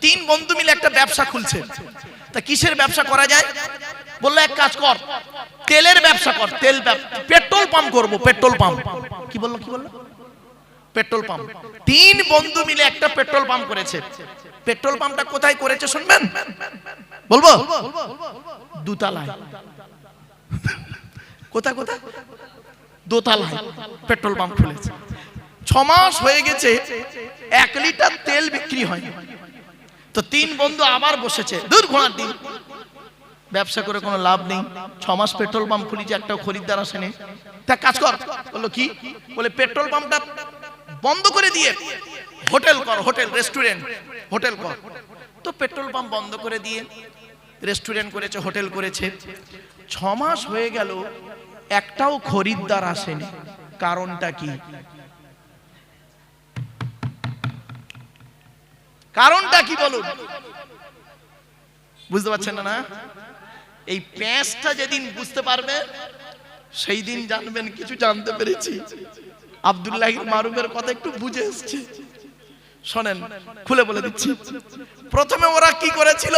তিন বন্ধু মিলে একটা ব্যবসা খুলছে। তা কিসের ব্যবসা করা যায়? বললো এক কাজ কর, তেলের ব্যবসা কর, তেল পেট্রোল পাম্প করবো, পেট্রোল পাম্প। কি বললো? Petrol pump. তিন বন্ধু মিলে একটা পেট্রোল পাম্প করেছে। পেট্রোল পাম্পটা কোথায় করেছে শুনবেন? বলবো? দোতলায়। কোথায়? দোতলায় পেট্রোল পাম্প খুলেছে। 6 মাস হয়ে গেছে, 1 লিটার তেল বিক্রি হয়। তো তিন বন্ধু আবার বসেছে, দূর ঘোড়ার দিন, ব্যবসা করে কোনো লাভ নেই। 6 মাস পেট্রোল পাম্প খুলেছে, একটাও খরিদ্দার আসেনি। তা কাজ কর। বললো কি? বলে পেট্রোল পাম্পটা বন্ধ করে দিয়ে হোটেল কর, হোটেল রেস্টুরেন্ট হোটেল কর। তো পেট্রোল পাম্প বন্ধ করে দিয়ে রেস্টুরেন্ট করেছে, হোটেল করেছে। 6 মাস হয়ে গেল, একটাও খরিদ্দার আসেনি। কারণটা কি? কারণটা কি বলুন? বুঝতে পারছেন না? এই প্যাঁচটা যেদিন বুঝতে পারবে সেই দিন জানবেন কিছু জানতে পেরেছি। আব্দুল্লাহ মারুফের কথা একটু বুঝে এসছে, শোনেন, খুলে বলে দিচ্ছি। প্রথমে ওরা কি করেছিল?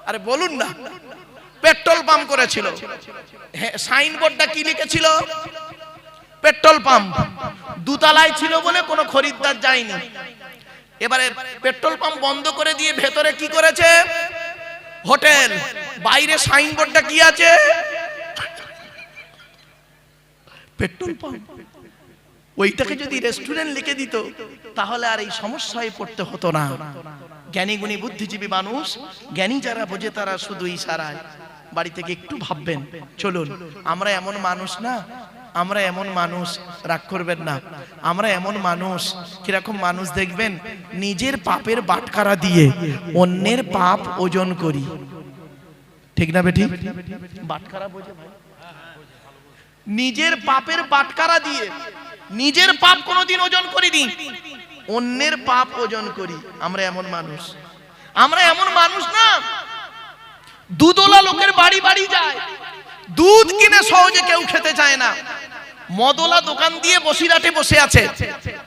আরে বলুন না। পেট্রোল পাম্প করেছিল। সাইনবোর্ডটা কি লিখেছিল? Petrol pump. দোতলায় ছিল বলে কোনো খরিদ্দার যায়নি। এবারে পেট্রোল পাম্প বন্ধ করে দিয়ে ভেতরে কি করেছে? হোটেল। বাইরে সাইনবোর্ডটা কি আছে? Petrol pump. ওইটাকে যদি রেস্টুরেন্ট লিখে দিত তাহলে আর এই সমস্যায় পড়তে হতো না। জ্ঞানী গুণী বুদ্ধিজীবী মানুষ, জ্ঞানী যারা বোঝে তারা শুধু ইশারায় বাড়ি থেকে একটু ভাববেন। চলুন, আমরা এমন মানুষ না, আমরা এমন মানুষ, রাগ করবেন না, আমরা এমন মানুষ, কিরকম মানুষ দেখবেন, নিজের পাপের বাটখারা দিয়ে অন্যের পাপ ওজন করি। ঠিক না বেটি? বাটখারা বোঝে ভাই? নিজের পাপের বাটখারা দিয়ে নিজের পাপ কোনোদিন ওজন করিনি, অন্যের পাপ ওজন করি। আমরা এমন মানুষ। আমরা এমন মানুষ না, দুধওয়ালা লোকের বাড়ি বাড়ি যায়, দুধ কিনে সহজে কেউ খেতে চায় না। মদওয়ালা দোকান দিয়ে বসিরহাটে বসে আছে,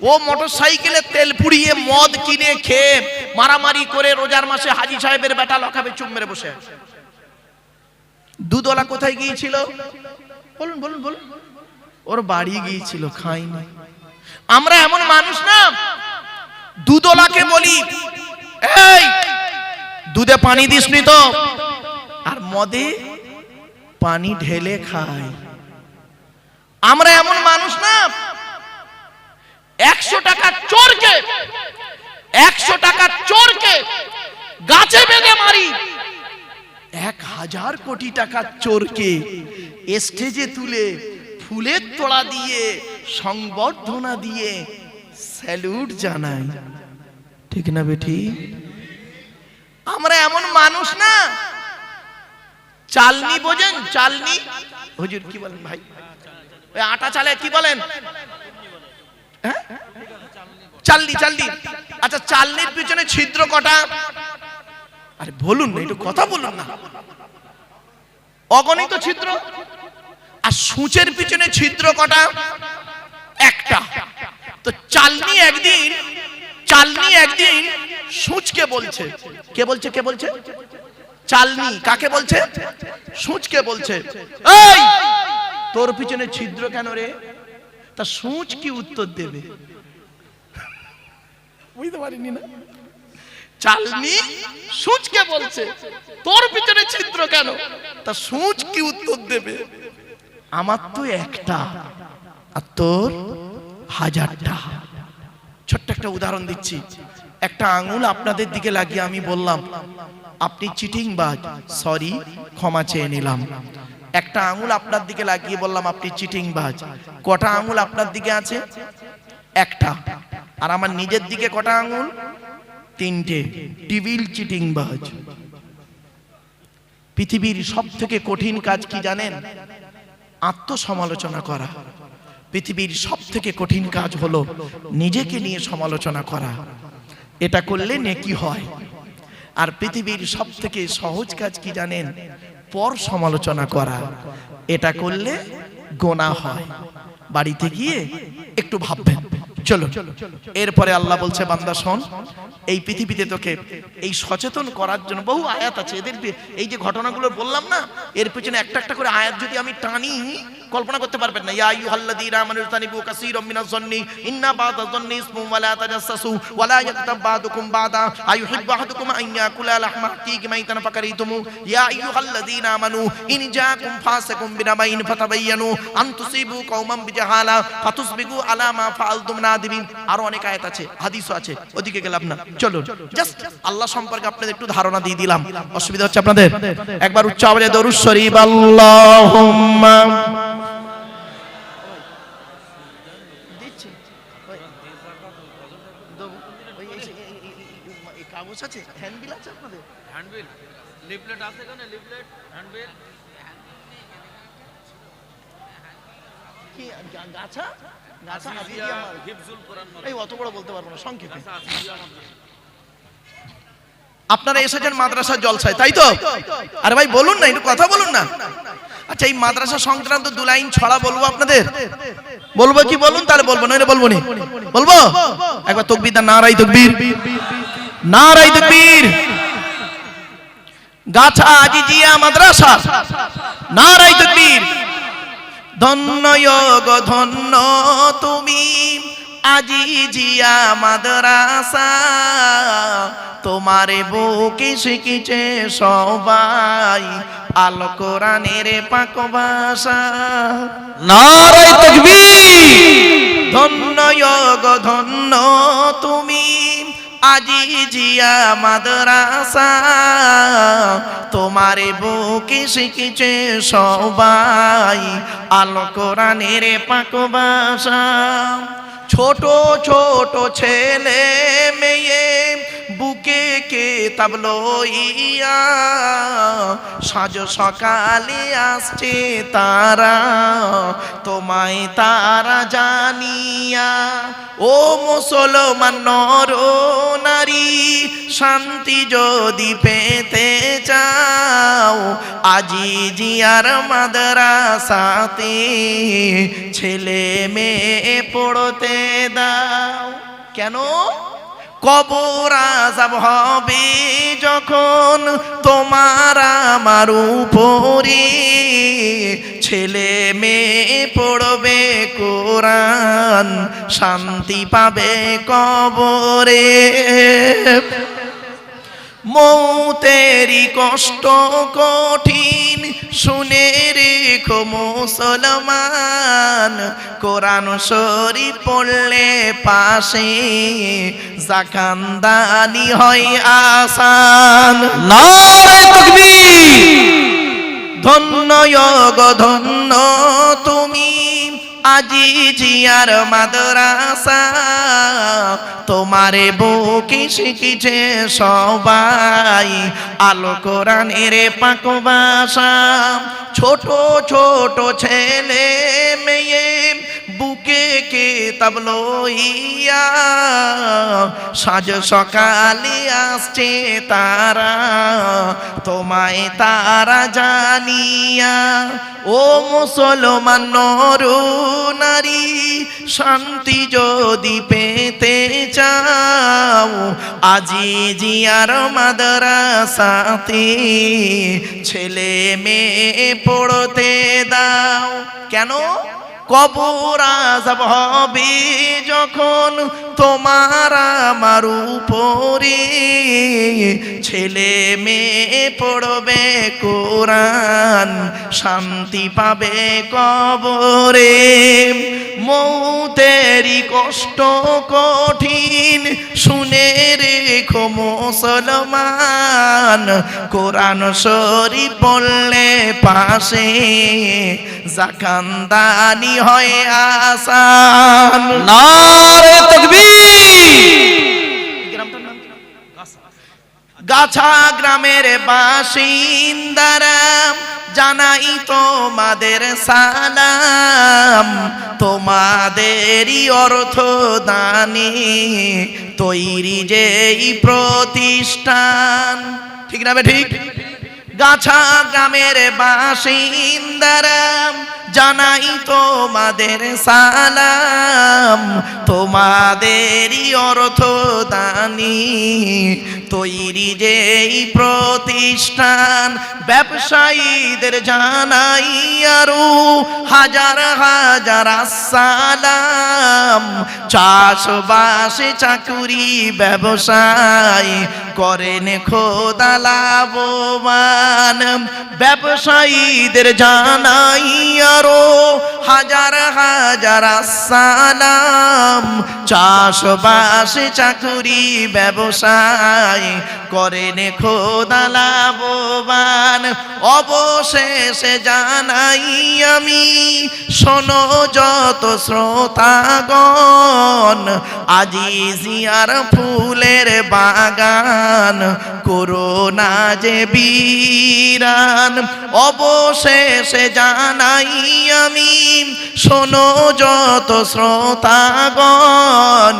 ও মোটর সাইকেলে তেল পুড়িয়ে মদ কিনে খেয়ে মারামারি করে রোজার মাসে হাজী সাহেবের বেটা লকাবে চুপ মেরে বসে আছে। দুধওয়ালা কোথায় গিয়েছিল? বলুন বলুন বলুন। ওর বাড়ি গিয়েছিল, খাইনি। আমরা এমন মানুষ না, দুধওয়ালাকে বলি এই দুধে পানি দিসনি তো, আর মদে পানি ঢেলে খায়। আমরা এমন মানুষ না, 100 টাকার চোরকে গাছে বেঁধে মারি, 1000 কোটি টাকার চোরকে স্টেজে তুলে ফুলের তোড়া দিয়ে সংবর্ধনা দিয়ে স্যালুট জানাই। ঠিক না বেটি? আমরা এমন মানুষ না, চালনি বোঝেন? চালনি, হুজুর কি বলেন ভাই? ওই আটা চালে কি বলেন? হ্যাঁ, চালনি। আচ্ছা, চালনির পিছনে ছিদ্র কটা? আরে বলুন না, একটু কথা বলুন না। অগণিত ছিদ্র। আর সূচের পিছনে ছিদ্র কটা? একটা। তো চালনি একদিন সূচকে বলছে। কে বলছে? চালনি কাকে বলছে? সূচকে বলছে, এই তোর পিছনে ছিদ্র কেন রে? তা সূচ কি উত্তর দেবে? বুঝতে পারিনি না? চালনি সূচকে বলছে তোর পিছনে ছিদ্র কেন? তা সূচ কি উত্তর দেবে? আমার তো একটা, আর তোর 1000টা। ছোট্ট একটা উদাহরণ দিচ্ছি। একটা আঙুল আপনাদের দিকে লাগিয়ে আমি বললাম আপনি চিটিংবাজ, সরি ক্ষমা চেয়ে নিলাম। একটা আঙুল আপনার দিকে লাগিয়ে বললাম আপনি চিটিংবাজ। কটা আঙুল আপনার দিকে আছে? একটা। আর আমার নিজের দিকে কটা আঙুল? 3টে। টিবিল চিটিংবাজ। পৃথিবীর সবথেকে কঠিন কাজ কি জানেন? আত্মসমালোচনা করা। পৃথিবীর সবথেকে কঠিন কাজ হলো নিজেকে নিয়ে সমালোচনা করা। এটা করলে নেকি হয়। আর পৃথিবীর সবথেকে সহজ কাজ কি জানেন? পর সমালোচনা করা। এটা করলে গোনাহ হয়। বাড়িতে গিয়ে একটু ভাববেন, চলো এরপরে আল্লাহ বলছে বান্দা শোন, এই পৃথিবীতে তোকে এই সচেতন করার জন্য বহু আয়াত আছে। এদের এই যে ঘটনাগুলো বললাম না, এর পেছনে একটা একটা করে আয়াত যদি আমি টানি কল্পনা করতে পারবেন না। ইয়া আইয়ুহাল্লাযীনা আমানু তানিবু কাসীরাম মিনাজ যন্নি ইন্না বা'দা যন্নি ইসমুন ওয়া লা তাজাসসু ওয়া লা ইয়াগতাব বা'দুকুম বা'দা আইয়ুহিব্বু আহাদুকুম আন ইয়াকুলা লাহমা আখীহি মাইতান ফাকারিতুমু ইয়া আইয়ুহাল্লাযীনা আমানু ইন জাআকুম ফাসিকুম বিনাবাইন ফাতাবায়ানু আন তুসিবু কওমান বিজাহালা ফাতুসবিগু আলা মা ফাআলতুম নাদিমিন। আরো অনেক আয়াত আছে, হাদিসও আছে, ওদিকে গেলাম না। চলো জাস্ট আল্লাহ সম্পর্কে আপনাদের একটু ধারণা দিয়ে দিলাম। অসুবিধা হচ্ছে আপনাদের? একবার উচ্চ আওয়াজে দরুদ শরীফ আল্লাহুম্মা কাগজ আছে, হ্যান্ডবিল আছে আপনাদের? হ্যান্ডবিল লিফলেট আছে কেন? লিফলেট হ্যান্ডবিল কি গাছা গাছা আজিয়া হিফজুল কোরআন এই অত বড় বলতে পারবো না, সংক্ষেপে। আপনারা এসেছেন মাদ্রাসা জলসায়, তাই তো? আরে ভাই বলুন না, একটু কথা বলুন না। আচ্ছা, এই মাদ্রাসা সংক্রান্ত দু লাইন ছড়া বলবো আপনাদের? বলবো কি বলুন? তাহলে বলবো, না বলবো নি? বলবো। একবার তাকবীর দাও, নারায়ে তাকবীর, নারায়ে তাকবীর। গাছা আজিজিয়া মাদ্রাসা, নারায়ে তাকবীর। ধন্য গো ধন্য তুমি আজিজিয়া মাদ্রাসা, তোমারে বুকে শিখেছে সবাই আল কোরআনের পাক ভাষা। নারায়ে তাকবীর। ধন্য গো ধন্য তুমি আজিজিয়া মাদ্রাসা, তোমারে বুকে শিখেছে সবাই আল কোরআনের পাক ভাষা। ছোট ছোট ছেলে মেয়ে বুকে কিতাব লইয়া সাজ সকালে আসছে তারা, তোমায় তারা জানিয়া। ও মুসলমান নর নারী, শান্তি যদি পেতে চাও আজিজিয়ার মাদ্রাসাতে ছেলে মেয়ে পড়তে দাও। কেন? কবর আযাব হবে যখন তোমার আমার উপরে, ছেলে মেয়ে পড়বে কোরআন শান্তি পাবে কবরে। মৌতেরি কষ্ট কঠিন শুনে রেখো মুসলমান, কোরআন শরীফ পড়লে পাশে জাকান্দানি হয় আসান। নারায়ে তাকবীর। ধন্য গো ধন্য তুমি আজিজিয়ার মাদ্রাসা, তোমারে বুকে শিখেছে সবাই আলো কোরআনের পাক ভাষা। ছোট ছোট ছেলে মেয়ে বুকে কিতাব লইয়া সাজ সকালে আসছে তারা, তোমায় তারা জানিয়া। ও মুসলমান নর নারী, শান্তি যদি পেতে চাও আজিজিয়ার মাদ্রাসাতে ছেলে মেয়ে পড়তে দাও। কেন? কবর আযাব হবে যখন তোমার আমার উপরে, ছেলে মেয়ে পড়বে কোরআন শান্তি পাবে কবরে। মৌতেরি কষ্ট কঠিন শুনে রেখো মুসলমান, কোরআন শরীফ পড়লে পাশে জাকান্দানি হয় আসান। নারে তাকবীর। গাছা গ্রামের বাসিন্দারা জানাই তোমাদের সালাম, তোমাদেরই অর্থ দানে তৈরি যেই প্রতিষ্ঠান। ঠিক না ঠিক? গাছা গ্রামের বাসিন্দারা জানাই তোমাদের সালাম, তোমাদেরই অর্থদানি তৈরি যেই প্রতিষ্ঠান, ব্যবসায়ীদের জানাই আরো হাজার হাজার সালাম। চাষবাসে চাকুরি ব্যবসায় করেন খোদা লাভবান, ব্যবসায়ীদের জানাই আরো হাজার হাজার সালাম। চাষবাসে চাকুরি ব্যবসায় করেন খোদা লাভবান। অবশেষে জানাই আমি, শোনো যত শ্রোতাগণ, আজিজিয়ার ফুলের বাগান করোনা যে বিরান। অবশেষে জানাই আমি, শোনো যত শ্রোতাগণ,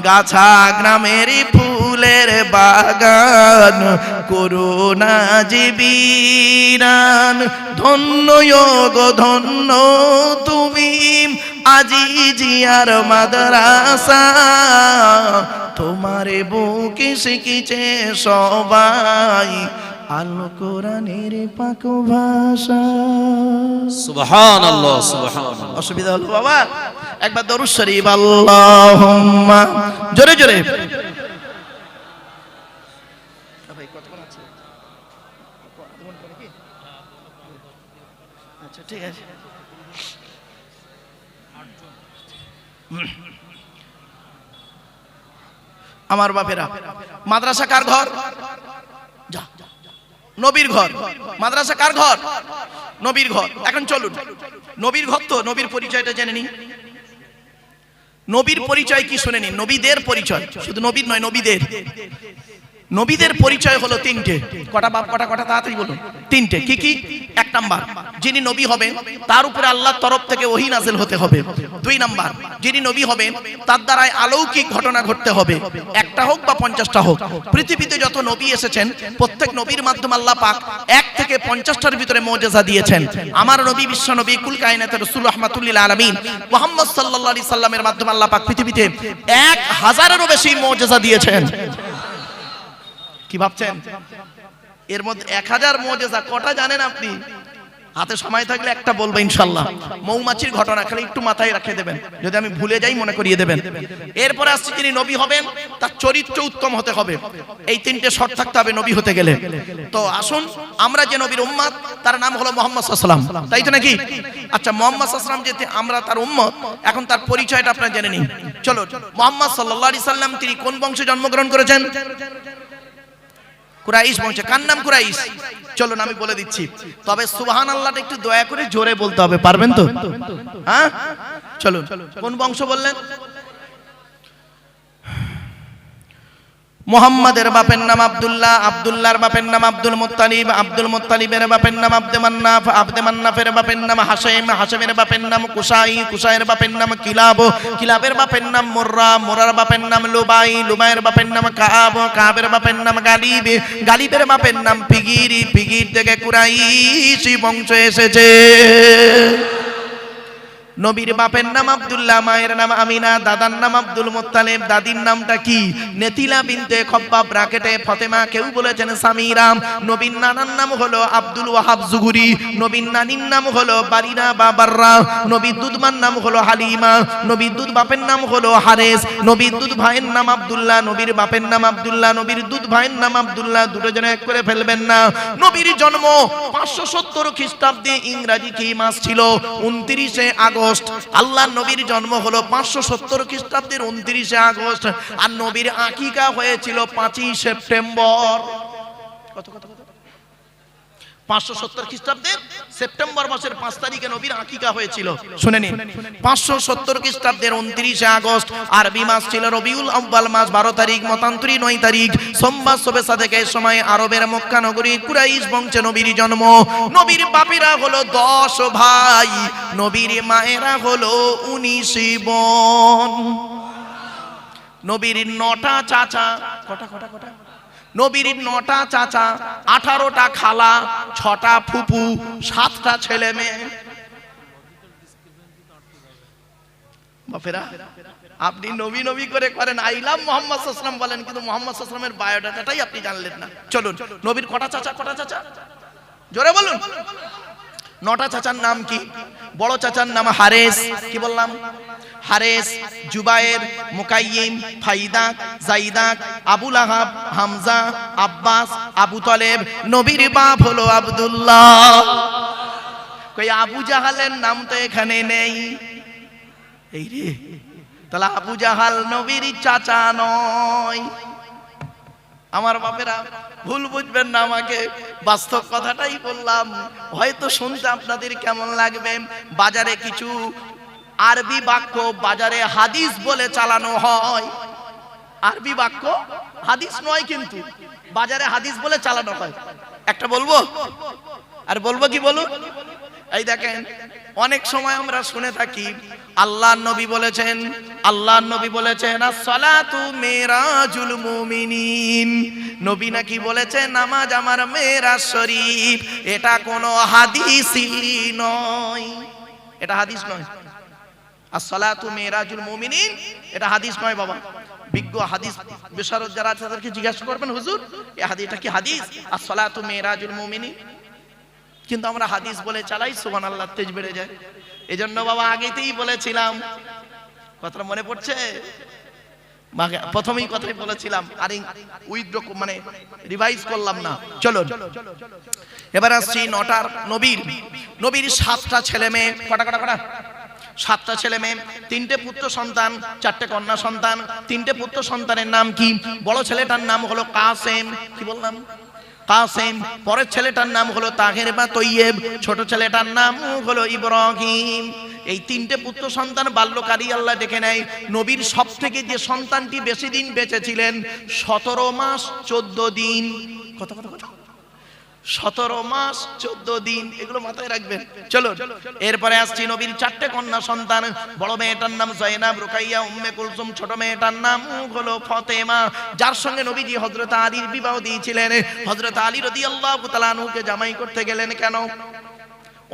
গাছা গ্রামের ফুলের বাগান করোনা যে বিরান। ধন্য গো ধন্য তুমি আজিজিয়ার মাদ্রাসা, তোমারে বুকে শিখেছে সবাই আল কোরআনের পাক ভাষা। সুবহানাল্লাহ সুবহানাল্লাহ। অসুবিধা হলো বাবা? একবার দরুদ শরীফ আল্লাহুম্মা, জোরে জোরে। আচ্ছা ঠিক আছে। আমার বাপেরা, মাদ্রাসা কার ঘর? নবীর ঘর। মাদ্রাসা কার ঘর? নবীর ঘর। এখন চলুন, নবীর ঘর তো নবীর পরিচয়টা জেনে নিন। নবীর পরিচয় কি শুনে নিন। নবীদের পরিচয়, শুধু নবীর নয়, নবীদের। নবীদের পরিচয় হলো তিনটে। কটা বাপ, কটা কটা তাড়াতাড়ি বলুন। তিনটে। কি কি? এক নাম্বার, যিনি নবী হবেন তার উপরে আল্লাহর তরফ থেকে ওহী নাযিল হতে হবে। দুই নাম্বার, যিনি নবী হবেন তার দ্বারাই অলৌকিক ঘটনা ঘটতে হবে, একটা হোক বা 50টা হোক। পৃথিবীতে যত নবী এসেছেন প্রত্যেক নবীর মাধ্যমে আল্লাহ পাক 1 থেকে 50টার ভিতরে মুজিজা দিয়েছেন। আমার নবী, বিশ্ব নবী, কুল কায়নাতের রাসূল রাহমাতুল লিল আলামিন মুহাম্মদ সাল্লাল্লাহু আলাইহি সাল্লামের মাধ্যমে আল্লাহ পাক পৃথিবীতে 1000-এরও বেশি মুজিজা দিয়েছেন। কি ভাবছেন? এর মধ্যে 1000 মুজিজা কটা জানেন আপনি? হাতে সময় থাকলে একটা বলবো ইনশাআল্লাহ। মৌমাছির ঘটনা খালি একটু মাথায় রেখে দেবেন, যদি আমি ভুলে যাই মনে করিয়ে দেবেন। এরপরে আসছে যিনি নবী হবেন তার চরিত্র উত্তম হতে হবে। এই তিনটে শর্ত থাকতে হবে নবী হতে গেলে। তো আসুন, আমরা যে নবীর উম্মত তার নাম হলো মুহাম্মদ সাল্লাল্লাহু আলাইহি ওয়াসাল্লাম, তাই তো নাকি? আচ্ছা, মুহাম্মদ সাল্লাল্লাহু আলাইহি ওয়াসাল্লাম যে আমরা তার উম্মত, এখন তার পরিচয়টা আপনারা জেনে নিন। চলো, মুহাম্মদ সাল্লাল্লাহু আলাইহি ওয়াসাল্লাম তিনি কোন বংশে জন্মগ্রহণ করেছেন? কুরাইশ বংশে। কার নাম কুরাইশ? চলুন আমি বলে দিচ্ছি, তবে সুবহানাল্লাহটা একটু দয়া করে জোরে বলতে হবে, পারবেন তো? হ্যাঁ, চলুন। কোন বংশ বললেন? মুহাম্মাদের বাপের নাম আব্দুল্লাহ, আব্দুল্লাহর বাপের নাম আব্দুল মুত্তালিব, আব্দুল মুত্তালিবের বাপের নাম আব্দে মান্নাফ, আব্দে মান্নাফের বাপের নাম হাশেম, হাশেমের বাপের নাম কুসাই, কুসাইয়ের বাপের নাম কিলাব, কিলাবের বাপের নাম মুররা, মুরার বাপের নাম লুবাই, লুবাইয়ের বাপের নাম কাব, কাবের বাপের নাম গালিব, গালিবের বাপের নাম ফিগির, ফিগির থেকে কুরাইশি বংশ এসেছে। নবীর বাপের নাম আব্দুল্লাহ, মায়ের নাম আমিনা, দাদার নাম আব্দুল মুত্তালিব, দাদির নামটা কি? নেতিলা বিনতে খব্বাব, ব্র্যাকেটে ফতেমা, কেউ বলেছেন সামিরা। নবীর নানার নাম হলো আব্দুল ওয়াহাব জুহুরি, নবীর নানির নাম হলো বারিনা বা বাররা, নবীর দুধমার নাম হলো হালিমা, নবীর দুধ বাপের নাম হলো হারেস, নবীর দুধ ভাইয়ের নাম আব্দুল্লাহ, নবীর বাপের নাম আব্দুল্লাহ, নবীর দুধ ভাইয়ের নাম আব্দুল্লাহ, দুটো জন এক করে ফেলবেন না। নবীর জন্ম 570 খ্রিস্টাব্দে, ইংরেজি কি মাস ছিল? 29শে আগস্ট। আল্লাহ নবীর জন্ম হলো 570 খ্রিস্টাব্দের 29শে আগস্ট, আর নবীর আকিকা হয়েছিল 5ই সেপ্টেম্বর। কত কত কত? 570 খ্রিস্টাব্দের সেপ্টেম্বর মাসের 5 তারিখে নবীর আকিকা হয়েছিল। শুনে নিন, 570 খ্রিস্টাব্দের 29শে আগস্ট, আরবি মাস ছিল রবিউল আউয়াল মাস 12 তারিখ, মতান্তরী 9 তারিখ, সোমবার শবে সাদেকে সময় আরবের মক্কা নগরী কুরাইশ বংশে নবীর জন্ম। নবীর বাপেরা হলো 10 ভাই, নবীর মায়েরা হলো 19 বোন। নবীর 9টা চাচা, কটা কটা কটা? নবীর 9টা চাচা, 18টা খালা, 6টা ফুপু, 7টা ছেলে মেয়ে। বাপেরা আপনি নবী নবী করে করেন, আই লাভ মুহাম্মদ সাল্লাল্লাহু আলাইহি ওয়াসাল্লাম বলেন, কিন্তু মুহাম্মদ সাল্লাল্লাহু আলাইহি ওয়াসাল্লামের বায়োডাটাটাই আপনি জানলেন না। চলুন, নবীর কটা চাচা, কটা চাচা জোরে বলুন। 9টা চাচার নাম কি? বড় চাচার নাম হারেস, কি বললাম? হারেস, জুবায়ের, মুকাইয়িম, ফাইদাক, জাইদাক, আবু লাহাব, হামজা, আব্বাস, আবু তালেব। নবীর বাপ হলো আব্দুল্লাহ। কই আবু জাহালের নাম তো এখানে নেই। এই রে, তাহলে আবু জাহাল নবীর চাচা নয়। আমার বাপেরা ভুল বুঝবেন না আমাকে, বাস্তব কথাটাই বললাম। হয়তো শুনতে আপনাদের কেমন লাগবে, বাজারে কিছু আরবি বাক্য বাজারে হাদিস বলে চালানো হয়। আরবি বাক্য হাদিস নয়, কিন্তু বাজারে হাদিস বলে চালানো হয়। একটা বলবো, আর বলবো কি বলুন? এই দেখেন, অনেক সময় আমরা শুনে থাকি আল্লাহর নবী বলেছেন, আল্লাহর নবী বলেছেন as-সালাতু মিরাজুল মুমিনিন। নবী নাকি বলেছেন নামাজ আমার মেরাজ শরীফ। এটা কোনো হাদিসই নয়, এটা হাদিস নয়। as-সালাতু মিরাজুল মুমিনিন এটা হাদিস নয় বাবা। বিজ্ঞ হাদিস বিশারদ যারা আছে তাদেরকে জিজ্ঞাসা করবেন, হুজুর এই হাদিসটা কি হাদিস? as-সালাতু মিরাজুল মুমিনিন। কিন্তু আমরা হাদিস বলে চালাই, সুবহানাল্লাহ, তেজ বেড়ে যায়। এজন্য বাবা আগেতেই বলেছিলাম, কথাটা মনে পড়ছে? প্রথমেই কথাই বলেছিলাম, আর উইথড্র মানে রিভাইজ করলাম না। চলো এবার আসছি 9টার নবীর 7টা ছেলে মেয়ে। কটা কটা কটা? 7টা ছেলে মেয়ে, 3টে পুত্র সন্তান, 4টে কন্যা সন্তান। 3টে পুত্র সন্তানের নাম কি? বড় ছেলেটার নাম হলো কাসেম, কি বললাম? কাসেম। পরের ছেলেটার নাম হলো তাহের বা তৈয়েব। ছোট ছেলেটার নাম হলো ইব্রাহিম। এই 3টে পুত্র সন্তান বাল্যকারী আল্লাহ ডেকে নেয়। নবীর সব থেকে যে সন্তানটি বেশি দিন বেঁচে ছিলেন, 17 মাস 14 দিন। কত কত কত? 17 মাস 14 দিন, এগুলো মাথায় রাখবেন। চলো এরপরে আসছি নবীর 4টে কন্যা সন্তান। বড় মেয়েটার নাম জয়নাব, রুকাইয়া, উম্মে কুলসুম। ছোট মেয়েটার নাম হলো ফাতেমা, যার সঙ্গে নবীজি হযরত আলীর বিবাহ দিয়েছিলেন। হযরত আলী রাদিয়াল্লাহু তাআলা আনহুকে জামাই করতে গেলেন কেন?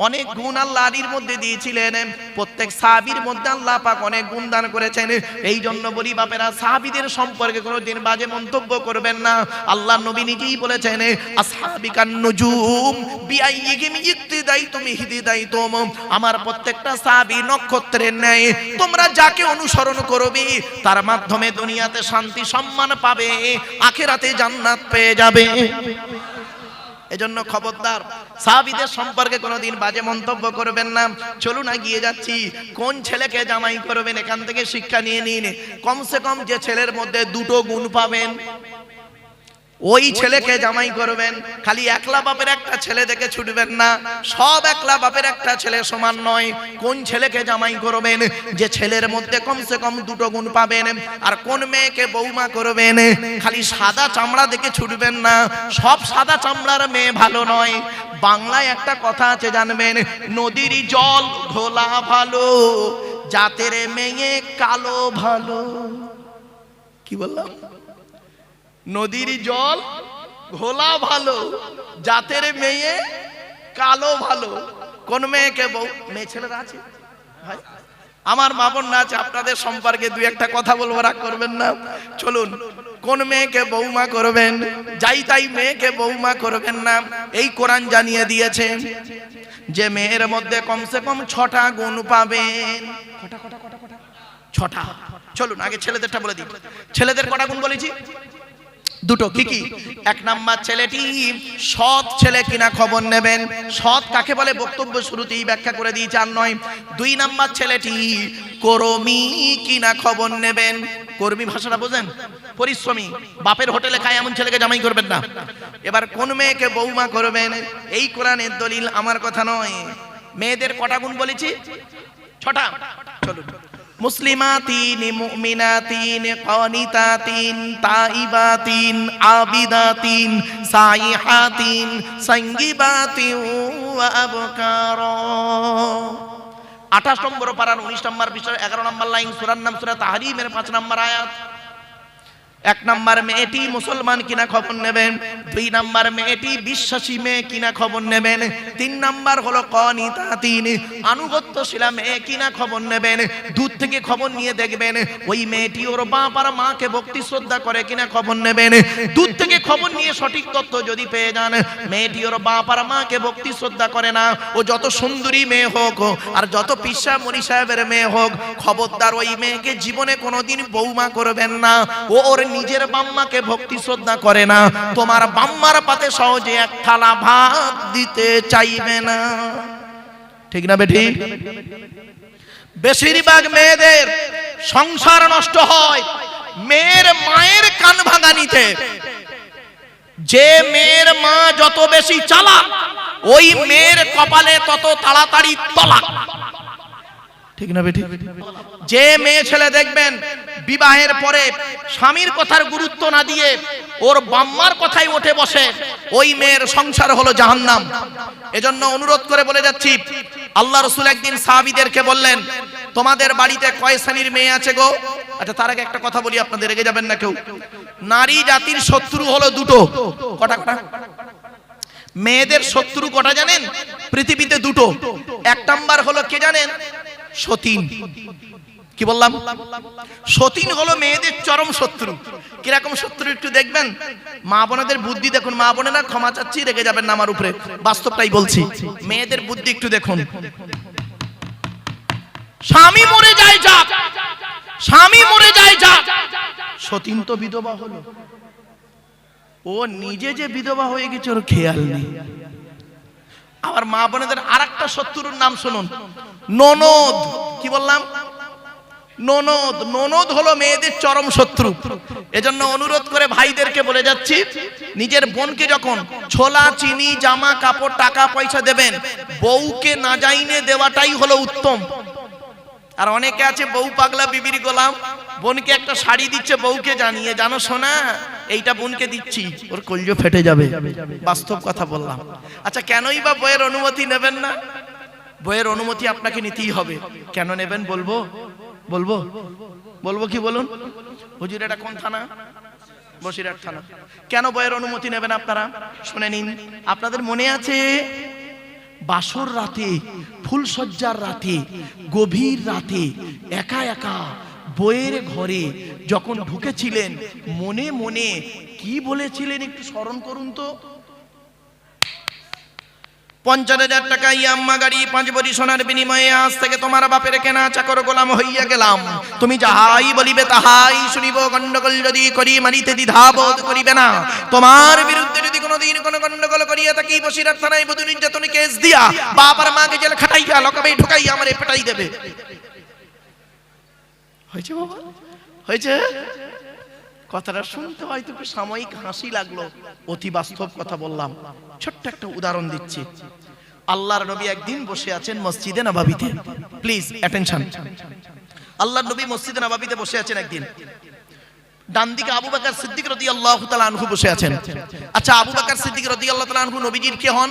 অনেক গুণ আল্লাহ আলীর মধ্যে দিয়েছিলেন। প্রত্যেক সাহাবীর মধ্যে আল্লাহ পাক অনেক গুণ দান করেছেন। এই জন্য বলি বাপেরা, সাহাবীদের সম্পর্কে কোনোদিন বাজে মন্তব্য করবেন না। আল্লাহ নবী নিজেই বলেছেন, আসহাবিকান নুজুম বিআইয়িহিম ইক্তিদাইতুম ইহতিদাইতুম। আমার প্রত্যেকটা সাহাবী নক্ষত্রের ন্যায়। তোমরা যাকে অনুসরণ করবে তার মাধ্যমে দুনিয়াতে শান্তি সম্মান পাবে, আখিরাতে জান্নাত পেয়ে যাবে। এজন্য খবরদার, সাহাবীদের সম্পর্কে কোনোদিন বাজে মন্তব্য করবেন না। চলুন এগিয়ে যাচ্ছি। কোন ছেলেকে জামাই করবেন এখান থেকে শিক্ষা নিয়ে নিন। কমসে কম যে ছেলের মধ্যে 2টো গুণ পাবেন, ওই ছেলেকে জামাই করবেন। খালি একলা বাপের একটা ছেলে দেখে ছুটবেন না, সব একলা বাপের একটা ছেলে সমান নয়। কোন ছেলেকে জামাই করবেন? যে ছেলের মধ্যে কমসে কম 2টো গুণ পাবেন। আর কোন মেয়েকে বৌমা করবেন? খালি সাদা চামড়া দেখে ছুটবেন না, সব সাদা চামড়ার মেয়ে ভালো নয়। বাংলায় একটা কথা আছে জানবেন, নদীর জল ঘোলা ভালো, জাতের মেয়ে কালো ভালো। কি বললাম? নদীর জল ঘোলা ভালো, জাতের মেয়ে কালো ভালো। কোন মেয়েকে বউ? মেয়ে ছেলেরা আছে ভাই, আমার মা বোনরা আছে, আপনাদের সম্পর্কে 2-1টা কথা বলবো, রাগ করবেন না। চলুন, কোন মেয়েকে বৌমা করবেন? যাই তাই মেয়েকে বৌমা করবেন না। এই কোরআন জানিয়ে দিয়েছে যে মেয়ের মধ্যে কমসে কম 6টা গুণ পাবেন। কটা কটা কটা কটা? 6টা। চলুন আগে ছেলেদেরটা বলে দিই। ছেলেদের কটা গুণ বলেছি? 2টো। কি কি? 1 নাম্বার, ছেলেটি সৎ ছেলে কিনা খবর নেবেন। সৎ কাকে বলে বক্তব্য শুরুতেই ব্যাখ্যা করে দিয়েছি, আর নয়। 2 নাম্বার, ছেলেটি কর্মী কিনা খবর নেবেন। কর্মী ভাষাটা বোঝেন? পরিশ্রমী। বাপের হোটেলে খায় এমন ছেলেকে জামাই করবেন না। এবার কোন মেয়েকে বৌমা করবেন? এই কোরআনের দলিল, আমার কথা নয়। মেয়েদের কটা গুণ বলেছি? 6টা। চলুন, মুসলিমাতিন, মুমিনাতিন, কানিতাতিন, তাইবাতিন, আবিদাতিন, সাইহাতিন, সাঙ্গিবাতিন ওয়া আবকারা। 28 নম্বর পারার 19 নম্বর বিষয় 11 নম্বর লাইন, সূরার নাম সূরা তাহরিমের 5 নম্বর আয়াত। এক নাম্বার মেয়েটি মুসলমান কিনা খবর নেবেন, দুই নাম্বার মেয়েটি বিশ্বাসী মেয়ে কিনা খবর নেবেন, তিন নাম্বার হলো কনিতাতিন আনুগত্যশীলা মেয়ে কিনা খবর নেবেন। দূর থেকে খবর নিয়ে দেখবেন ওই মেয়েটি ওর বাপ আর মাকে ভক্তি শ্রদ্ধা করে কিনা খবর নেবেন। দূর থেকে খবর নিয়ে সঠিক তথ্য যদি পেয়ে যান মেয়েটি ওর বাপ আর মাকে ভক্তি শ্রদ্ধা করে না, ও যত সুন্দরী মেয়ে হোক আর যত পিসা মনি সাহেবের মেয়ে হোক, খবরদার ওই মেয়েকে জীবনে কোনোদিন বৌমা করবেন না। ও ওর নিজের বাম্মাকে ভক্তি শ্রদ্ধা করে না, তোমার বাম্মার পাতে সহজে এক থালা ভাত দিতে চাইবে না। ঠিক না বেটি? বেশিরভাগ মেয়েদের সংসার নষ্ট হয় মেয়ের মায়ের কান ভাঙানিতে। যে মেয়ের মা যত বেশি চালাক ওই মেয়ের কপালে তত তাড়াতাড়ি তলাক। ঠিক না বেটি? যে মেয়ে ছেলে দেখবেন বিবাহের পরে স্বামীর কথার গুরুত্ব না দিয়ে ওর বাম্মার কথাই উঠে বসে, ওই মেয়ের সংসার হলো জাহান্নাম। এজন্য অনুরোধ করে বলে যাচ্ছি, আল্লাহ রাসূল একদিন সাহাবীদেরকে বললেন, তোমাদের বাড়িতে কয় শ্রেণীর মেয়ে আছে গো? আচ্ছা তার আগে একটা কথা বলি, আপনাদের রেগে যাবেন না কেউ। নারী জাতির শত্রু হলো দুটো। কটা কটা? মেয়েদের শত্রু কটা জানেন? পৃথিবীতে দুটো। এক নাম্বার হলো কে জানেন? সতীন। কি বললাম? সতীন হলো মেয়েদের চরম শত্রু। কিরকম শত্রু একটু দেখবেন। মা বোনেদের বুদ্ধি দেখুন। মা বোনেরা ক্ষমা চাচ্ছি, রেগে যাবেন না আমার উপরে, বাস্তবটাই বলছি। মেয়েদের বুদ্ধি একটু দেখুন। স্বামী মরে যায় যাক, স্বামী মরে যায় যাক, সতীন তো বিধবা হলো, ও নিজে যে বিধবা হয়ে গেছে ওর খেয়াল নেই। আবার মা বোনেদের আরেকটা শত্রুর নাম শুনুন, ননদ। কি বললাম? ননদ। ননদ হলো মেয়েদের চরম শত্রু। এজন্য অনুরোধ করে ভাইদেরকে বলে যাচ্ছি, নিজের বোনকে যখন ছোলা চিনি জামা কাপড় টাকা পয়সা দেবেন, বউকে না জাইনে দেওয়াটাই হলো উত্তম। আর অনেকে আছে বউ পাগলা বিবির গোলাম, বোনকে একটা শাড়ি দিচ্ছে বউকে জানিয়ে, জানো সোনা এইটা বোনকে দিচ্ছি, ওর কলজো ফেটে যাবে। বাস্তব কথা বললাম। আচ্ছা কেনই বা বইয়ের অনুমতি নেবেন না? বইয়ের অনুমতি আপনাকে নিতেই হবে। কেন নেবেন বলবো? বলবো বলবো কি বলুন? হুজুর এটা কোন থানা? বসিরহাট থানা। কেন বইয়ের অনুমতি নেবেন আপনারা? শুনে নিন। আপনাদের মনে আছে বাসর রাতে, ফুলসজ্জার রাতে, গভীর রাতে একা একা বইয়ের ঘরে যখন ঢুকেছিলেন, মনে মনে কি বলেছিলেন একটু স্মরণ করুন তো। 50,000 টাকা ইয়াম্মা গাড়ি 5 ভরি সোনার বিনিময়ে আজ থেকে তোমার বাপের কেনা চাকর গোলাম হইয়া গেলাম। তুমি যাহাই বলিবে তাহাই শুনিব। গন্ডগোল যদি করি মারিতে দ্বিধাবোধ করিবে না। তোমার বিরুদ্ধে যদি কোনোদিন কোনো গন্ডগোল করিয়া থাকি বসিরহাট থানায় বধূ নির্যাতনে কেস দিয়া বাবার মাকে জেল খাটাইয়া লকাবে ঢুকাইয়া আমারে পেটাই দেবে। হয়েছে বাবা? হয়েছে? কথাটা শুনতে হয়তো একটু সাময়িক হাসি লাগলো, অতি বাস্তব কথা বললাম। ছোট্ট একটা উদাহরণ দিচ্ছি। আল্লাহর নবী একদিন বসে আছেন মসজিদে নববীতে। Please attention. আল্লাহর নবী মসজিদে নববীতে বসে আছেন একদিন। ডান দিকে আবু বকর সিদ্দিক রাদিয়াল্লাহু তাআলা আনহু বসে আছেন। আচ্ছা আবু বকর সিদ্দিক রাদিয়াল্লাহু তাআলা আনহু নবীজির কে হন?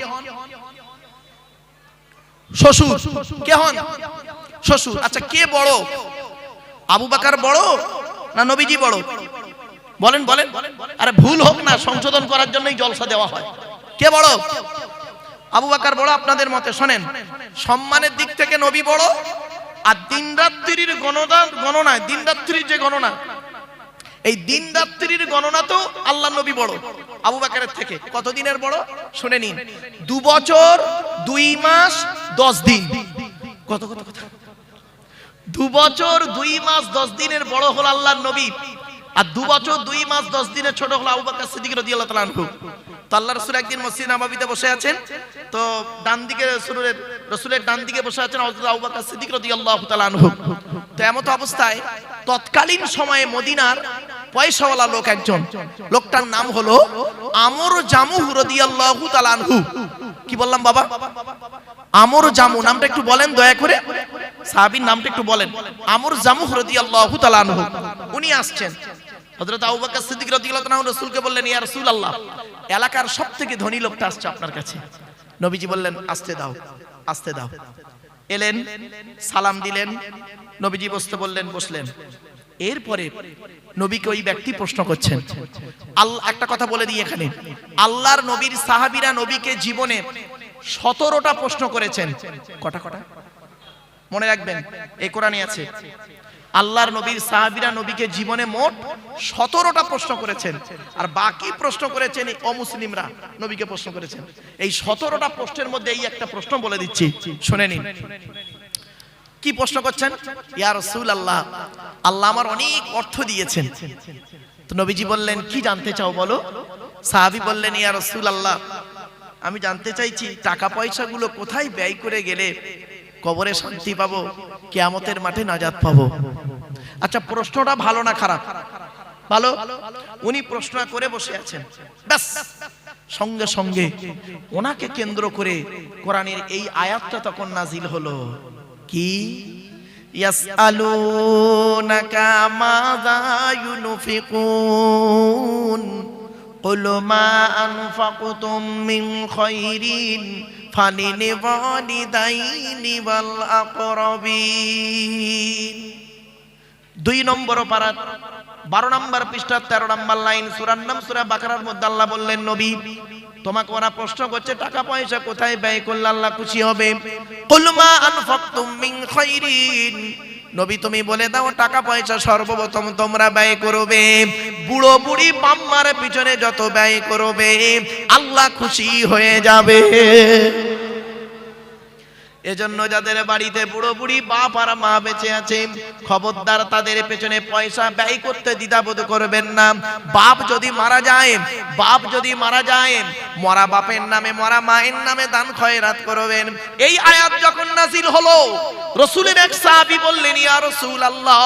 শ্বশুর। কে হন? শ্বশুর। আচ্ছা কে বড়? আবু বকর বড় না নবীজি বড়? বলেন বলেন। আরে ভুল হোক না, সংশোধন করার জন্যই জলসা দেওয়া হয়। কে বড়? আবু বকর বড় আপনাদের মতে। শোনেন, সম্মানের দিক থেকে নবী বড়, আর দিন রাত্রির গণনায় দিন রাত্রির যে গণনা, এই দিন রাত্রির গণনা তো আল্লাহ নবী বড় আবু বকরের থেকে। কত দিনের বড় শুনে নিন। 2 বছর 2 মাস 10 দিন। কত কত কত? 2 বছর 2 মাস 10 দিনের বড় হলো আল্লাহর নবী, আর 2 বছর 2 মাস 10 দিনের ছোট হলো আবু বকর সিদ্দিক রাদিয়াল্লাহু তাআলা আনহু। তো আল্লাহ রাসূল একদিন মসজিদ নববীতে বসে আছেন, তো ডান দিকে রাসূলের ডান দিকে বসে আছেন হযরত আবু বকর সিদ্দিক রাদিয়াল্লাহু তাআলা আনহু। তো এমত অবস্থায় তৎকালীন সময়ে মদিনার পয়সাওয়ালা লোক একজন, লোকটার নাম হলো আমর জামুহ রাদিয়াল্লাহু তাআলা আনহু। কি বললাম বাবা? আমর জামু। নামটা একটু বলেন দয়া করে, সাহাবীর নামটা একটু বলেন। আমর জামুহ রাদিয়াল্লাহু তাআলা আনহু। উনি আসছেন, হযরত আবু বকর সিদ্দিক রাদিয়াল্লাহু তাআলা আনহু রাসূলকে বললেন, ইয়া রাসূলুল্লাহ, এলাকার সবথেকে ধনী লোকটা আসছে আপনার কাছে। নবীজি বললেন, আসতে দাও আসতে দাও। এলেন, সালাম দিলেন, নবীজি বসতে বললেন, বসলেন। এরপরে নবীকে ওই ব্যক্তি প্রশ্ন করছেন। আল্লাহ একটা কথা বলে দিই এখানে, আল্লাহর নবীর সাহাবীরা নবীকে জীবনে 17টা প্রশ্ন করেছেন। কটা মনে রাখবেন, এই কোরআনে আছে। আল্লাহর নবীর সাহাবীরা নবীকে জীবনে মোট 17টা প্রশ্ন করেছেন, আর বাকি প্রশ্ন করেছেন অমুসলিমরা নবীকে প্রশ্ন করেছেন। এই 17টা প্রশ্নের মধ্যে এই একটা প্রশ্ন বলে দিচ্ছি, শুনে নিন। কি প্রশ্ন করছেন? ইয়া রাসূলুল্লাহ, আল্লাহ আমার অনেক অর্থ দিয়েছেন। তো নবীজি বললেন, কি জানতে চাও বলো? সাহাবী বললেন, ইয়া রাসূলুল্লাহ, আমি জানতে চাইছি টাকা পয়সাগুলো কোথায় ব্যয় করে গেলে কবরে শান্তি পাবো, কিয়ামতের মাঠে নাজাত পাবো। আচ্ছা, প্রশ্নটা ভালো না খারাপ? ভালো। উনি প্রশ্ন করে বসে আছেন, ব্যাস সঙ্গে সঙ্গে ওনাকে কেন্দ্র করে কোরআনের এই আয়াতটা তখন নাজিল হলো। কি? ইয়াসআলুনাকা মাযা ইউনফিকুন কুল মা আনফাকতুম মিন খায়রিন ফালিলওয়ালিদাইনি ওয়াল আকরাবিন। 2 নম্বর পারা 12 নম্বর পৃষ্ঠা 13 নম্বর লাইন, সূরার নাম সূরা বাকারার মধ্যে আল্লাহ বললেন, নবী তোমাকে ওরা প্রশ্ন করছে টাকা পয়সা কোথায় ব্যয় করলে আল্লাহ খুশি হবে। কুল মা আনফাকতুম মিন খায়রিন, নবী তুমি বলে দাও টাকা পয়সা সর্বপ্রথম তোমরা ব্যয় করবে বুড়ো বুড়ি বাম্মার পিছনে যত ব্যয় করবে আল্লাহ খুশি হয়ে যাবে। এজন্য যাদের বাড়িতে বুড়ো বুড়ি বাপ আর মা বেঁচে আছে, খবরদার তাদের পেছনে পয়সা ব্যয় করতে দ্বিধাবোধ করবেন না। বাপ যদি মারা যায়, মরা বাপের নামে মরা মায়ের নামে দান খয়রাত করবেন। এই আয়াত যখন নাযিল হলো, রাসূলের এক সাহাবী বললেন, ইয়া রাসূলুল্লাহ,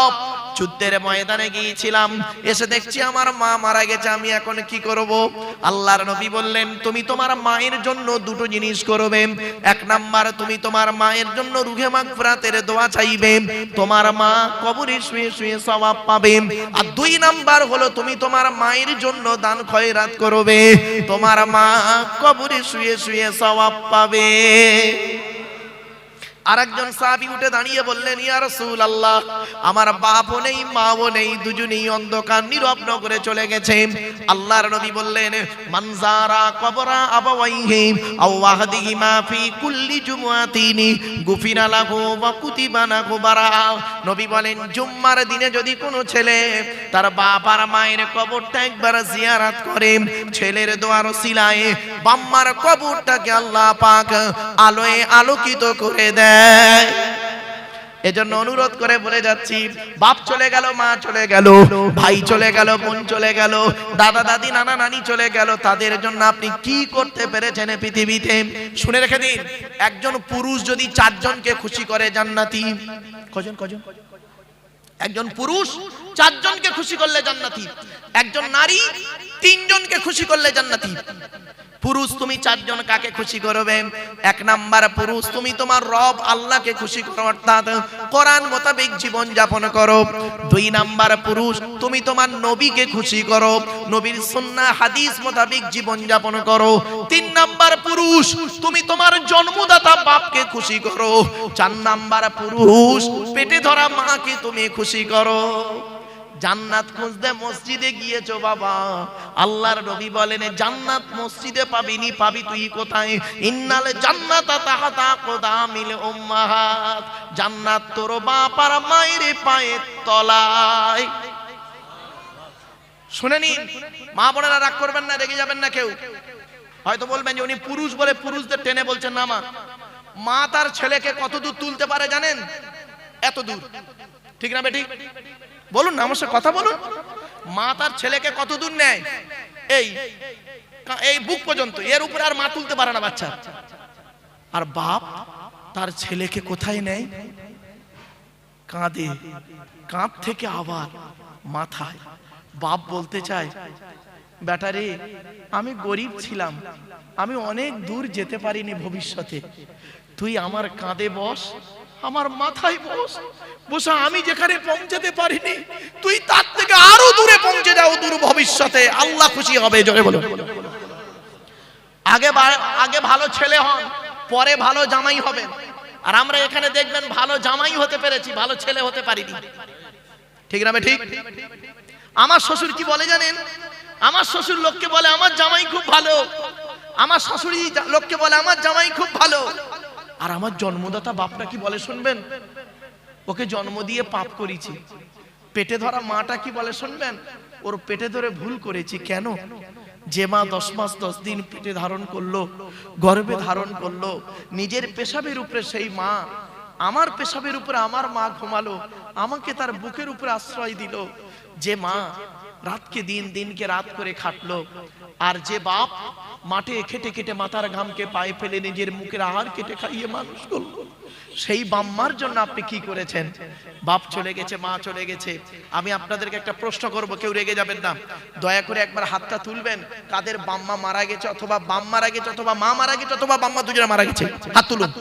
যুদ্ধের ময়দানে গিয়েছিলাম, এসে দেখছি আমার মা মারা গেছে, আমি এখন কি করব? আল্লাহর নবী বললেন, তুমি তোমার মায়ের জন্য 2টো জিনিস করবে। 1 নাম্বার, তুমি তোমার মায়ের জন্য রুহে মাগফিরাতের দোয়া চাইবে, তোমার মা কবরে শুয়ে শুয়ে সওয়াব পাবে। আর 2 নাম্বার হলো তুমি তোমার মায়ের জন্য দান খয়রাত করবে, তোমার মা কবরে শুয়ে শুয়ে সওয়াব পাবে। আরেকজন সাহাবী উঠে দাঁড়িয়ে বললেন, ইয়া রাসূলুল্লাহ, আমার বাপও নেই মাও নেই, দুজনেই অন্ধকার নীরব নগরে চলে গেছে। আল্লাহর নবী বললেন, মান যারা কবরা আবাওয়াইহি আও ওয়াহদিহিমা ফি কুল্লি জুমআতিন গুফিরা লাহু ওয়া কুতিবা লাহু বারা। নবী বলেন, জুম্মার দিনে যদি কোনো ছেলে তার বাপ আর মায়ের কবরটা একবার জিয়ারত করে, ছেলের দোয়ার ওসিলায় বাম্মার কবরটাকে আল্লাহ পাক আলোয় আলোকিত করে দেয়। এজন্য অনুরোধ করে বলে যাচ্ছি, বাপ চলে গেল, মা চলে গেল, ভাই চলে গেল, বোন চলে গেল, দাদা দাদি নানা নানি চলে গেল, তাদের জন্য আপনি কি করতে পেরেছেন পৃথিবীতে? শুনে রেখে দিন, একজন পুরুষ যদি 4 জনকে খুশি করে জান্নাতি। কজন? একজন পুরুষ 4 জনকে খুশি করলে জান্নাতি, একজন নারী 3 জনকে খুশি করলে জান্নাতি। পুরুষ তুমি 4 জন কাকে খুশি করবে? 1 নাম্বার, পুরুষ তুমি তোমার রব আল্লাহকে খুশি করো, অর্থাৎ কোরআন মোতাবেক জীবন যাপন করো। 2 নাম্বার, পুরুষ তুমি তোমার নবীকে খুশি করো, নবীর সুন্নাহ হাদিস মোতাবেক জীবন যাপন করো। 3 নাম্বার, পুরুষ তুমি তোমার জন্মদাতা বাপকে খুশি করো। 4 নাম্বার, পুরুষ পেটে ধরা মাকে তুমি খুশি করো। জান্নাত খুঁজতে মসজিদে গিয়েছো বাবা, আল্লাহর নবী বলেন, জান্নাত মসজিদে পাবিনি, পাবি তুই কোথায়? ইন্নাল জান্নাতা তাহতা আকদামিল উম্মাহাত, জান্নাত তোর বাপ আর মায়ের পায়ের তলায়। শুনে নিন, মা বোনেরা রাগ করবেন না, রেগে যাবেন না কেউ। হয়তো বলবেন যে উনি পুরুষ বলে পুরুষদের টেনে বলছেন না। মা তার ছেলেকে কত দূর তুলতে পারে জানেন? এত দূর, ঠিক না বেটি? বলুন না, আমার সাথে কথা বলুন। মা তার ছেলেকে কত দূর নেয়? এই বুক পর্যন্ত, এর উপরে আর মা তুলতে পারে না বাচ্চা। আর বাপ তার ছেলেকে কোথায় নেয়? কাঁধে, কাঁধ থেকে আবার মাথায়। বাপ বলতে চায়, বেটারে আমি গরিব ছিলাম, আমি অনেক দূর যেতে পারিনি ভবিষ্যতে, তুই আমার কাঁধে বস, আমার মাথায় বস, বসা আমি যেখানে পৌঁছাতে পারিনি তুই তার থেকে আরো দূরে পৌঁছে যাও দূর ভবিষ্যতে, আল্লাহ খুশি হবে। জোরে বলো। আগে ভালো ছেলে হন, পরে ভালো জামাই হবেন। আর আমরা এখানে দেখবেন ভালো জামাই হতে পেরেছি, ভালো ছেলে হতে পারিনি। ঠিক না ঠিক? আমার শ্বশুর কি বলে জানেন? আমার শ্বশুর লোককে বলে আমার জামাই খুব ভালো, আমার শাশুড়ি লোককে বলে আমার জামাই খুব ভালো। আর আমার জন্মদাতা বাপটা কি বলে শুনবেন? ওকে জন্ম দিয়ে পাপ করেছি। পেটে ধরা মাটা কি বলে শুনবেন? ওর পেটে ধরে ভুল করেছি। কেন? যে মা 10 মাস 10 দিন পেটে ধারণ করলো, গর্ভে ধারণ করলো, নিজের পেশাবের উপরে সেই মা, আমার পেশাবের উপরে আমার মা ঘুমালো, আমাকে তার বুকের উপরে আশ্রয় দিল। যে মা রাতকে দিন, দিনকে রাত করে খাটলো, আর যে বাপ মাঠে খেটে খেটে মাথার ঘামকে পায়ে ফেলে নিজের মুখের আহার কেটে খাইয়ে মানুষ করলো, সেই বাম্মার জন্য আপনি কি করেছেন? বাপ চলে গেছে, মা চলে গেছে। আমি আপনাদেরকে একটা প্রশ্ন করব, কেউ রেগে যাবেন না, দয়া করে একবার হাতটা তুলবেন কাদের বাম্মা মারা গেছে, অথবা বাপ মারা গেছে, অথবা মা মারা গেছে, অথবা বাম্মা দুজনে মারা গেছে। হাত তুলুন।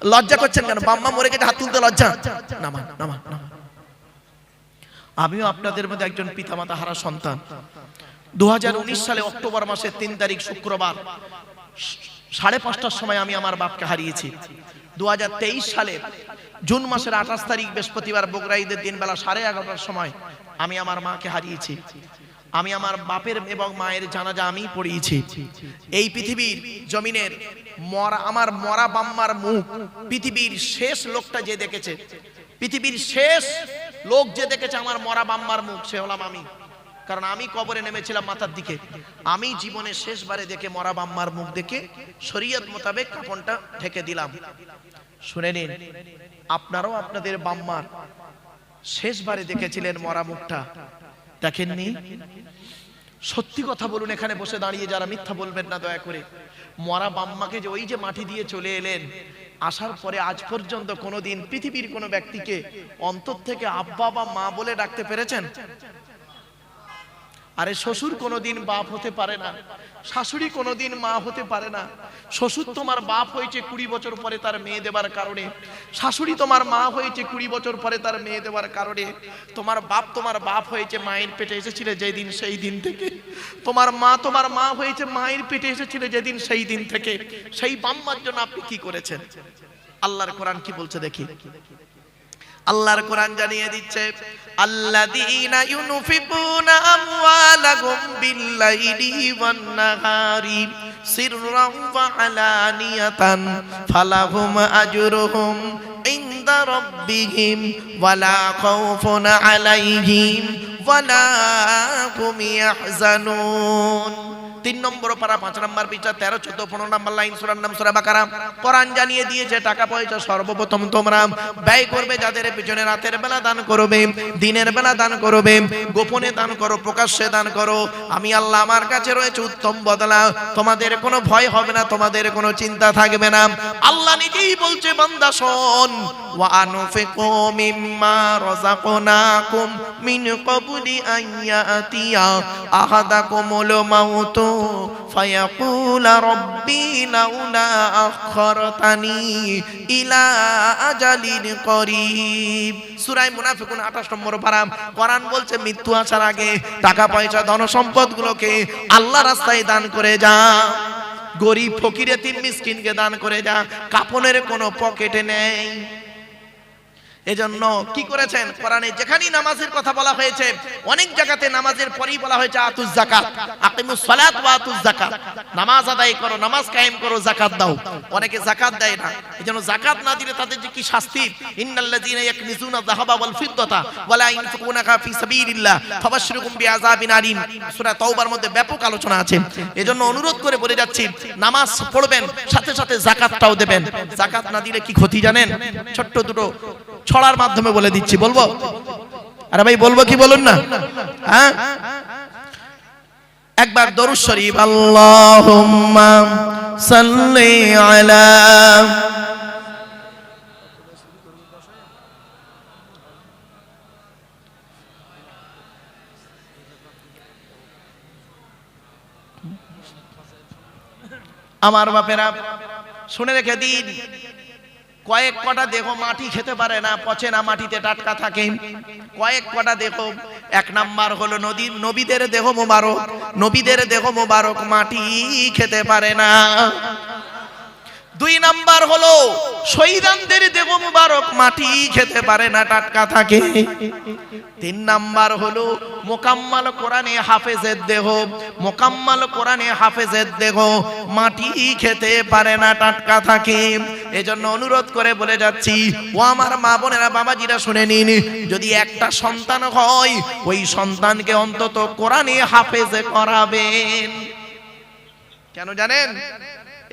লজ্জা করছেন কেন? বাম্মা মরে গেছে, হাত তুলতে লজ্জা? নামান নামান নামান। আমিও আপনাদের মধ্যে একজন পিতামাতা হারা সন্তান। 2019 সালে অক্টোবর মাসের 3 তারিখ শুক্রবার 5:30টার সময় আমি আমার বাপকে হারিয়েছি। 2023 সালে জুন মাসের 28 তারিখ বৃহস্পতিবার বকরা ঈদের দিন বেলা 11:30টার সময় আমি আমার মাকে হারিয়েছি। আমি আমার বাপের এবং মায়ের জানাজা আমি পড়িয়েছি। এই পৃথিবীর জমিনের মরা, আমার মরা বাম্মার মুখ পৃথিবীর শেষ লোকটা যে দেখেছে, পৃথিবীর শেষ লোক যে দেখেছে আমার মরা বাম্মার মুখ, সে হলাম আমি। কারণ আমি কবরে নেমেছিলাম মাথার দিকে। আমি জীবনে শেষবারে দেখে মরা বাম্মার মুখ দেখে শরীয়ত মোতাবেক কাফনটা ঢেকে দিলাম। শুনে নিন, আপনারাও আপনাদের বাম্মার শেষবারে দেখেছিলেন মরা মুখটা, দেখেননি? সত্যি কথা বলুন, এখানে বসে দাঁড়িয়ে যারা মিথ্যা বলবেন না দয়া করে। মরা বাম্মাকে যে ওই যে মাটি দিয়ে চলে এলেন, আসার পরে আজ পর্যন্ত কোনোদিন পৃথিবীর কোনো ব্যক্তিকে অন্তর থেকে আব্বা বা মা বলে ডাকতে পেরেছেন? আরে শ্বশুর কোনোদিন বাপ হতে পারে না, শাশুড়ি কোনোদিন মা হতে পারে না। শ্বশুর তোমার বাপ হয়েছে 20 বছর পরে তার মেয়ে দেবার কারণে, শাশুড়ি তোমার মা হয়েছে 20 বছর পরে তার মেয়ে দেবার কারণে। তোমার বাপ হয়েছে মায়ের পেটে এসেছিলে যেদিন, সেই দিন থেকে। তোমার মা হয়েছে মায়ের পেটে এসেছিলে যেদিন, সেই দিন থেকে। সেই বাম্মার জন্য আপনি কি করেছেন? আল্লাহর কোরআন কি বলছে দেখি। আল্লাহর কোরআন জানিয়ে দিচ্ছে, আল্লাযীনা ইউনফিকুনা আমওয়ালাহুম বিল্লাইলি ওয়ান নাহারি সিররান ওয়া আলানিয়াতান ফালাহুম আজরুহুম ইনদা রাব্বিহিম ওয়ালা খাউফুন আলাইহিম ওয়ালা হুম ইয়াহজানুন। 3 নম্বর পারা 5 নম্বর পৃষ্ঠা 13, 14, 15 নম্বর লাইন, সূরার নাম সূরা বাকারা। কোরআন জানিয়ে দিয়েছে টাকা পয়সা সর্বপ্রথম তোমরা ব্যয় করবে যাদের পিছনে, রাতের বেলা দান করবে, দিনের বেলা দান করবে, গোপনে দান করো, প্রকাশ্যে দান করো। আমি আল্লাহ আমার কাছে রয়েছে উত্তম বদলা। তোমাদের কোনো ভয় হবে না, তোমাদের কোনো চিন্তা থাকবে না। আল্লাহ নিজেই বলছে, বান্দা শোন, ওয়া আনফিকু মিম্মা রাযাকনাকুম মিন ক্বাবলি আন ইয়াতিয়া আহাদাকুমুল মাউত ফায়াকুলা রব্বি লাউলা আখখারতানি ইলা আজালিন করিব। সূরা মুনাফিকুন 28 নম্বর পারা। কোরআন বলছে মৃত্যু আসার আগে টাকা পয়সা ধন সম্পদ গুলোকে আল্লাহর রাস্তায় দান করে যা। গরিব ফকির এতিম মিসকিনকে দান করে যা। কাপনের কোনো পকেটে নেই। এজন্য কি করেছেন? কোরআনে যেখানেই নামাজের কথা বলা হয়েছে, অনেক জায়গাতে নামাজের পরেই বলা হয়েছে আতুজ যাকাত, আকিমুস সালাত ওয়া আতুজ যাকাত। নামাজ আদায় করো, নামাজ কায়েম করো, যাকাত দাও। অনেকে যাকাত দেয় না, এজন্য যাকাত না দিলে তাদের যে কি শাস্তি। ইন্নাল্লাযীনা ইয়াকনিজুনা যাহাবা ওয়াল ফিদ্দাতা ওয়া লা ইনফিকুনাহা ফি সাবিলিল্লাহ ফাবাশশিরহুম বিআযাবিন আলীম। সূরা তাওবার মধ্যে ব্যাপক আলোচনা আছে। এজন্য অনুরোধ করে বলে যাচ্ছি, নামাজ পড়বেন, সাথে সাথে যাকাতটাও দেবেন। যাকাত না দিলে কি ক্ষতি জানেন? ছোট্ট দুটো ছড়ার মাধ্যমে বলে দিচ্ছি, বলবো? আরে ভাই বলবো কি বলুন না? হ্যাঁ, একবার দরুদ শরীফ, আল্লাহুম্মা সাল্লি আলা। আমার বাপেরা শুনে রেখে দিন, কয়েক কটা দেখো মাটি খেতে পারে না, পচে না, মাটিতে টাটকা থাকে। কয়েক কটা দেখো, 1 নাম্বার হলো নবীদের দেহ মোবারক। নবীদের দেহ মোবারক মাটি খেতে পারে না। দুই নাম্বার হলো শহীদানদের দেহ মুবারক মাটি খেতে পারে না, টাটকা থাকে। তিন নাম্বার হলো মোকাম্মাল কোরআনে হাফেজের দেহ, মোকাম্মাল কোরআনে হাফেজের দেহ মাটি খেতে পারে না, টাটকা থাকে। এজন্য অনুরোধ করে বলে যাচ্ছি, ও আমার মা বোনেরা, বাবাজিরা শুনে নিন, যদি একটা সন্তান হয় ওই সন্তানকে অন্তত কোরআনে হাফেজ করাবেন। কেন জানেন?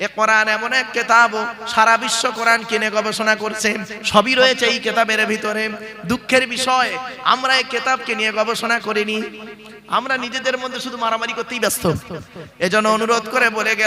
এ কোরআন এমন এক কিতাব, সারা বিশ্ব কোরআন কিনে গবেষণা করছে, সবই রয়েছে এই কিতাবের ভিতরে। দুঃখের বিষয়, আমরা এই কিতাবকে নিয়ে গবেষণা করিনি, আমরা নিজেদের মধ্যে শুধু মারামারি করতেই ব্যস্ত। এজন্য অনুরোধ করে বলে